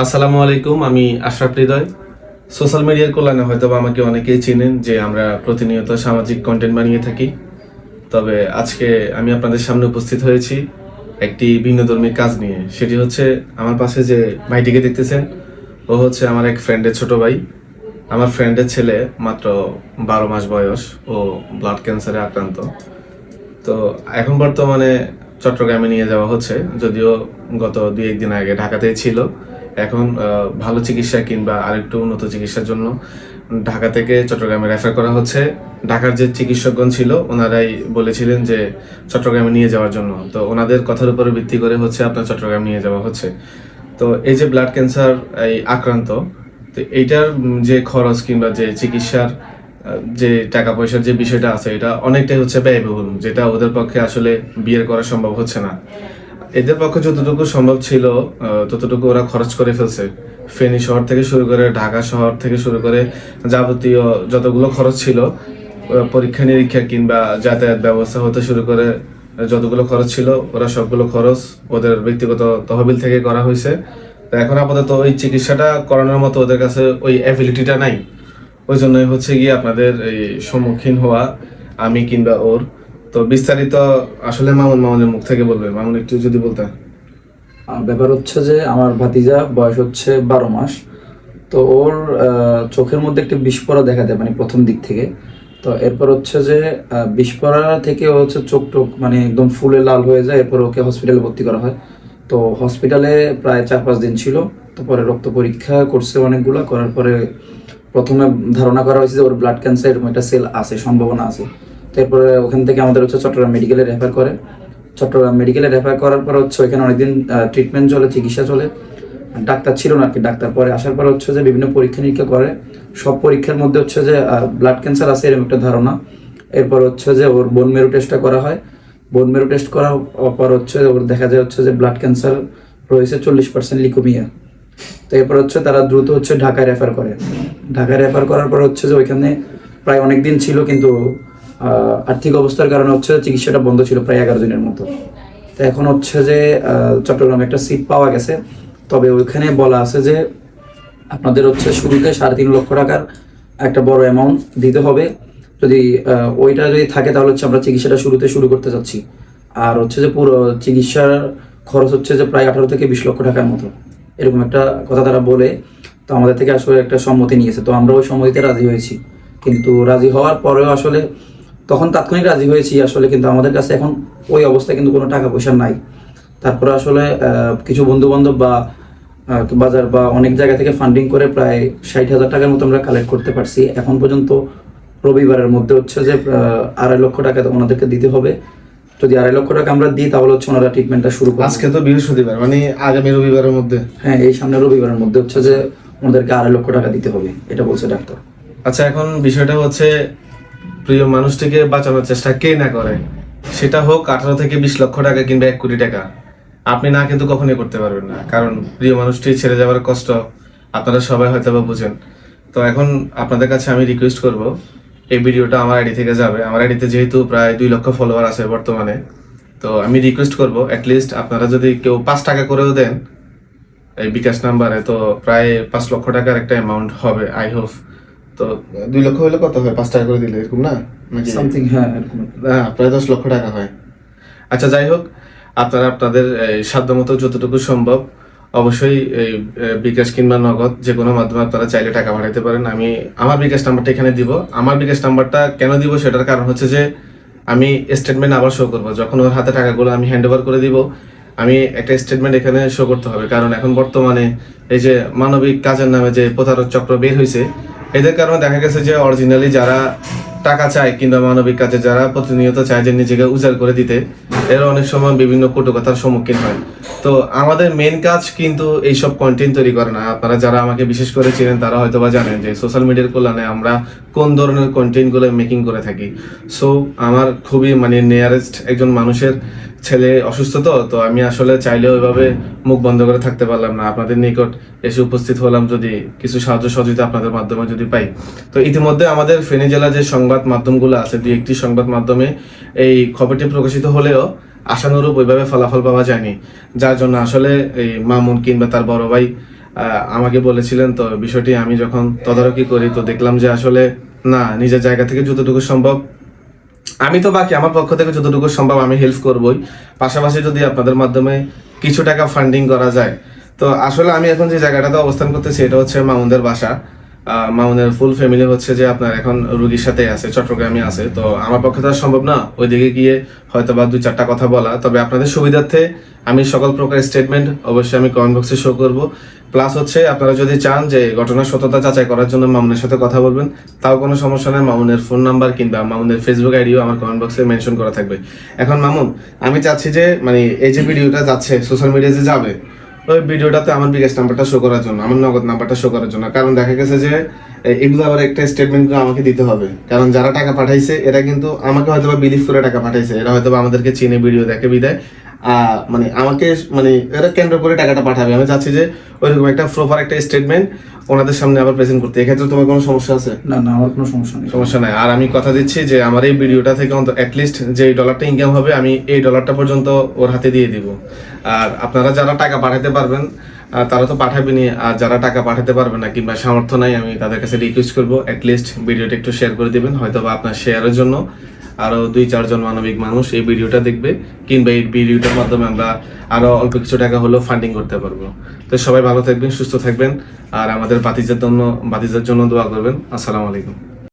আসসালামু আলাইকুম, আমি আশরাফ হৃদয়। সোশ্যাল মিডিয়ার কল্যাণে হয়তো আমাকে অনেকেই চিনেন যে আমরা প্রতিনিয়ত সামাজিক কন্টেন্ট বানিয়ে থাকি। তবে আজকে আমি আপনাদের সামনে উপস্থিত হয়েছি একটি ভিন্নধর্মী কাজ নিয়ে। সেটি হচ্ছে আমার পাশে যে ভাইটিকে দেখতেছেন, ও হচ্ছে আমার এক ফ্রেন্ডের ছোট ভাই। আমার ফ্রেন্ডের ছেলে মাত্র 12 মাস বয়স, ও ব্লাড ক্যান্সারে আক্রান্ত। তো এখন বর্তমানে চট্টগ্রামে নিয়ে যাওয়া হচ্ছে, যদিও গত 2-1 দিন আগে ঢাকাতেই ছিল। এখন ভালো চিকিৎসা কিংবা আরেকটু উন্নত চিকিৎসার জন্য ঢাকা থেকে চট্টগ্রামে রেফার করা হচ্ছে। ঢাকার যে চিকিৎসকগণ ছিল ওনারাই বলেছিলেন যে চট্টগ্রামে নিয়ে যাওয়ার জন্য, তো ওনাদের কথার উপরে ভিত্তি করে হচ্ছে আপনার চট্টগ্রাম নিয়ে যাওয়া হচ্ছে। তো এই যে ব্লাড ক্যান্সার এই আক্রান্ত, তো এইটার যে খরচ কিংবা যে চিকিৎসার যে টাকা পয়সার যে বিষয়টা আছে, এটা অনেকটাই হচ্ছে ব্যয়বহুল, যেটা ওদের পক্ষে আসলে বিয়ে করা সম্ভব হচ্ছে না। এদের পক্ষে যতটুকু সম্ভব ছিল ততটুকু ওরা খরচ করে ফেলছে। ফেনী শহর থেকে শুরু করে ঢাকা শহর থেকে শুরু করে যাবতীয় যতগুলো খরচ ছিল, পরীক্ষা নিরীক্ষা কিংবা যাতায়াত ব্যবস্থা হতে শুরু করে যতগুলো খরচ ছিল, ওরা সবগুলো খরচ ওদের ব্যক্তিগত তহবিল থেকে করা হয়েছে। তো এখন আপাতত ওই চিকিৎসাটা করানোর মতো ওদের কাছে ওই অ্যাবিলিটিটা নাই। ওই জন্যই হচ্ছে গিয়ে আপনাদের এই সম্মুখীন হওয়া, আমি কিংবা ওর। তো বিস্তারিত আসলে মামুনের মুখ থেকে বলবে। মামুন, একটু যদি বলতে। ব্যাপার হচ্ছে যে আমার ভাতিজা বয়স হচ্ছে 12 মাস। তো ওর চোখের মধ্যে একটি বিষ পড়া দেখা দেয়, মানে প্রথম দিক থেকে। তো এরপর হচ্ছে যে বিষ পড়া থেকে ও হচ্ছে চোখ টোক মানে একদম ফুলে লাল হয়ে যায়। এরপর ওকে হসপিটালে ভর্তি করা হয়। তো হসপিটালে প্রায় 4-5 দিন ছিল। তো পরে রক্ত পরীক্ষা করছে অনেকগুলো, করার পরে প্রথমে ধারণা করা হয়েছে যে ওর ব্লাড ক্যান্সার এরকম একটা সেল আছে, সম্ভাবনা আছে। তো এরপরে ওখান থেকে আমাদের হচ্ছে চট্টগ্রাম মেডিকেলে রেফার করে। চট্টগ্রাম মেডিকেলে রেফার করার পর হচ্ছে ওইখানে অনেকদিন ট্রিটমেন্ট চলে, চিকিৎসা চলে। ডাক্তার ছিল না আর কি। ডাক্তার পরে আসার পর হচ্ছে যে বিভিন্ন পরীক্ষা নিরীক্ষা করে। সব পরীক্ষার মধ্যে হচ্ছে যে ব্লাড ক্যান্সার আছে এরকম একটা ধারণা। এরপর হচ্ছে যে ওর বোন মেরু টেস্টটা করা হয়। বোন মেরু টেস্ট করার পর হচ্ছে ওর দেখা যায় হচ্ছে যে ব্লাড ক্যান্সার রয়েছে 40% লিউকেমিয়া। তো এরপর হচ্ছে তারা দ্রুত হচ্ছে ঢাকায় রেফার করে। ঢাকায় রেফার করার পর হচ্ছে যে ওইখানে প্রায় অনেক দিন ছিল, কিন্তু আর্থিক অবস্থার কারণে হচ্ছে চিকিৎসাটা বন্ধ ছিল প্রায় 11 দিনের মতো। তো এখন হচ্ছে যে চট্টগ্রামে একটা সিট পাওয়া গেছে। তবে ওইখানে বলা আছে যে আপনাদের হচ্ছে শুরুতে 3.5 লক্ষ টাকার একটা বড় অ্যামাউন্ট দিতে হবে। যদি ওইটা যদি থাকে তাহলে হচ্ছে আমরা চিকিৎসাটা শুরুতে শুরু করতে চাচ্ছি। আর হচ্ছে যে পুরো চিকিৎসার খরচ হচ্ছে যে প্রায় 18 থেকে 20 লক্ষ টাকার মতো, এরকম একটা কথা তারা বলে। তো আমাদের থেকে আসলে একটা সম্মতি নিয়েছে। তো আমরা ওই সম্মতিতে রাজি হয়েছি। কিন্তু রাজি হওয়ার পরেও আসলে তখন তাৎক্ষণিক রাজি হয়েছি আসলে, কিন্তু আমাদের কাছে এখন ওই অবস্থায় কিন্তু কোনো টাকা পয়সা নাই। তারপরে আসলে কিছু বন্ধু বান্ধব বা বাজার বা অনেক জায়গা থেকে ফান্ডিং করে প্রায় 60,000 টাকার মতো আমরা কালেক্ট করতে পারছি এখন পর্যন্ত। রবিবারের মধ্যে হচ্ছে যে 2.5 লক্ষ টাকা ওনাদেরকে দিতে হবে। যদি 2.5 লক্ষ টাকা আমরা দিই তাহলে হচ্ছে ওনারা ট্রিটমেন্টটা শুরু করবে। আজকে তো বৃহস্পতিবার, মানে আগামী রবিবারের মধ্যে। হ্যাঁ, এই সামনে রবিবারের মধ্যে হচ্ছে যে ওনাদেরকে 2.5 লক্ষ টাকা দিতে হবে, এটা বলছে ডাক্তার। আচ্ছা, এখন বিষয়টা হচ্ছে প্রিয় মানুষটিকে বাঁচানোর চেষ্টা কে না করে, সেটা হোক 18 থেকে 20 লক্ষ টাকা কিংবা 1 কোটি টাকা, আপনি না কিন্তু কখনোই করতে পারবেন না। কারণ প্রিয় মানুষটি ছেড়ে যাওয়ার কষ্ট আপনারা সবাই হয়তো বা বুঝেন। তো এখন আপনাদের কাছে আমি রিকোয়েস্ট করব, এই ভিডিওটা আমার আইডি থেকে যাবে। আমার আইডিতে যেহেতু প্রায় 2 লক্ষ ফলোয়ার আছে বর্তমানে, তো আমি রিকোয়েস্ট করব অ্যাটলিস্ট আপনারা যদি কেউ 5 টাকা করেও দেন এই বিকাশ নাম্বারে, তো প্রায় 5 লক্ষ টাকার একটা অ্যামাউন্ট হবে আই হোপ। তো 2 লক্ষ হলে কত হয় 5 টাকা করে দিলে, এরকম না নাকি? সামথিং, হ্যাঁ এরকম। হ্যাঁ, প্রায় 10 লক্ষ টাকা হয়। আচ্ছা, যাই হোক, আপনারা আপনাদের সাধ্যমতো যতটুকু সম্ভব অবশ্যই এই বিকাশ কিংবা নগদ যে কোনো মাধ্যমে আপনারা চাইলে টাকা পাঠাতে পারেন। আমি আমার বিকাশ নাম্বারটা এখানে দিব। আমার বিকাশ নাম্বারটা কেন দিব সেটার কারণ হচ্ছে যে আমি স্টেটমেন্ট আবার শো করবো যখন ওর হাতে টাকাগুলো আমি হ্যান্ড ওভার করে দিব। আমি একটা স্টেটমেন্ট এখানে শো করতে হবে, কারণ এখন বর্তমানে এই যে মানবিক কাজের নামে যে প্রতারক চক্র বের হয়েছে, এদের কারণে দেখা গেছে যে অরিজিনালি যারা টাকা চায় কিংবা মানবিক কাজে যারা প্রতিনিয়ত চায় যে নিজেকে উজাড় করে দিতে, এরা অনেক সময় বিভিন্ন কটুকথার সম্মুখীন হয়। তো আমাদের মেন কাজ কিন্তু এইসব কন্টেন্ট তৈরি করে না। আপনারা যারা আমাকে বিশেষ করে চিনেন তারা হয়তো বা জানেন যে সোশ্যাল মিডিয়ার কল্যাণে আমরা কোন ধরনের কন্টেন্টগুলো মেকিং করে থাকি। সো আমার খুবই মানে নিয়ারেস্ট একজন মানুষের ছেলে অসুস্থ, তো আমি আসলে চাইলেও ওইভাবে মুখ বন্ধ করে থাকতে পারলাম না। আপনাদের নিকট এসে উপস্থিত হলাম যদি কিছু সাহায্য সহযোগিতা আপনাদের মাধ্যমে যদি পাই। তো ইতিমধ্যে আমাদের ফেনী জেলার যে সংবাদ মাধ্যমগুলো আছে, 2-1টি সংবাদ মাধ্যমে এই খবরটি প্রকাশিত হলেও আশানুরূপ ওইভাবে ফলাফল পাওয়া যায়নি, যার জন্য আসলে এই মামুন কিংবা তার বড় ভাই আমাকে বলেছিলেন। তো বিষয়টি আমি যখন তদারকি করি তো দেখলাম যে আসলে না, নিজের জায়গা থেকে যতটুকু সম্ভব আমি তো বাকি আমার পক্ষ থেকে যতটুকু সম্ভব আমি হেল্প করবই, পাশাপাশি যদি আপনাদের মাধ্যমে কিছু টাকা ফান্ডিং করা যায়। তো আসলে আমি এখন যে জায়গাটাতে অবস্থান করতেছি এটা হচ্ছে মামুনদের বাসা। মামুনের ফুল ফ্যামিলি হচ্ছে যে আপনার এখন রুগীর সাথে আছে, চট্টগ্রামে আছে। তো আমার পক্ষে তো আর সম্ভব না ওইদিকে গিয়ে হয়তো বা 2-4টা কথা বলা। তবে আপনাদের সুবিধার্থে আমি সকল প্রকার স্টেটমেন্ট অবশ্যই আমি কমেন্ট বক্সে শো করব। প্লাস হচ্ছে আপনারা যদি চান যে ঘটনার সত্যতা যাচাই করার জন্য মামুনের সাথে কথা বলবেন, তাও কোনো সমস্যা নেই। মামুনের ফোন নাম্বার কিংবা মামুনের ফেসবুক আইডিও আমার কমেন্ট বক্সে মেনশন করা থাকবে। এখন মামুন, আমি চাচ্ছি যে মানে এই যে ভিডিওটা যাচ্ছে সোশ্যাল মিডিয়ায় যে যাবে, ওই ভিডিওটাতে আমার বিকাশ নাম্বারটা শো করার জন্য, আমার নগদ নাম্বারটা শো করার জন্য। কারণ দেখা গেছে যে এগুলো আবার একটা স্টেটমেন্ট আমাকে দিতে হবে। কারণ যারা টাকা পাঠাইছে এরা কিন্তু আমাকে হয়তো বা বিলিভ করে টাকা পাঠাইছে, এরা হয়তো বা আমাদেরকে চিনে ভিডিও দেখে বিদায় মানে আমাকে মানে এরা কেন্দ্র করে টাকাটা পাঠাবে। আমি চাচ্ছি যে ওইরকম একটা প্রপার একটা স্টেটমেন্ট ওনাদের সামনে আবার প্রেজেন্ট করতে। এক্ষেত্রে তোমার কোনো সমস্যা আছে? না না, আমার কোনো সমস্যা নেই। সমস্যা নাই। আর আমি কথা দিচ্ছি যে আমার এই ভিডিওটা থেকে অন্তত অ্যাটলিস্ট যে ডলারটা ইনকাম হবে আমি এই ডলারটা পর্যন্ত ওর হাতে দিয়ে দিব। আর আপনারা যারা টাকা পাঠাতে পারবেন তারা তো পাঠাবেনই, আর যারা টাকা পাঠাতে পারবে না কিংবা সামর্থ্য নাই আমি তাদের কাছে রিকোয়েস্ট করবো অ্যাটলিস্ট ভিডিওটা একটু শেয়ার করে দিবেন। হয়তো বা আপনার শেয়ারের জন্য আরো 2-4 জন মানবিক মানুষ এই ভিডিওটা দেখবে, কিংবা এই ভিডিওটার মাধ্যমে আমরা আরো অল্প কিছু টাকা হলেও ফান্ডিং করতে পারবো। তো সবাই ভালো থাকবেন, সুস্থ থাকবেন, আর আমাদের বাতিজার জন্য দোয়া করবেন। আসসালামু আলাইকুম।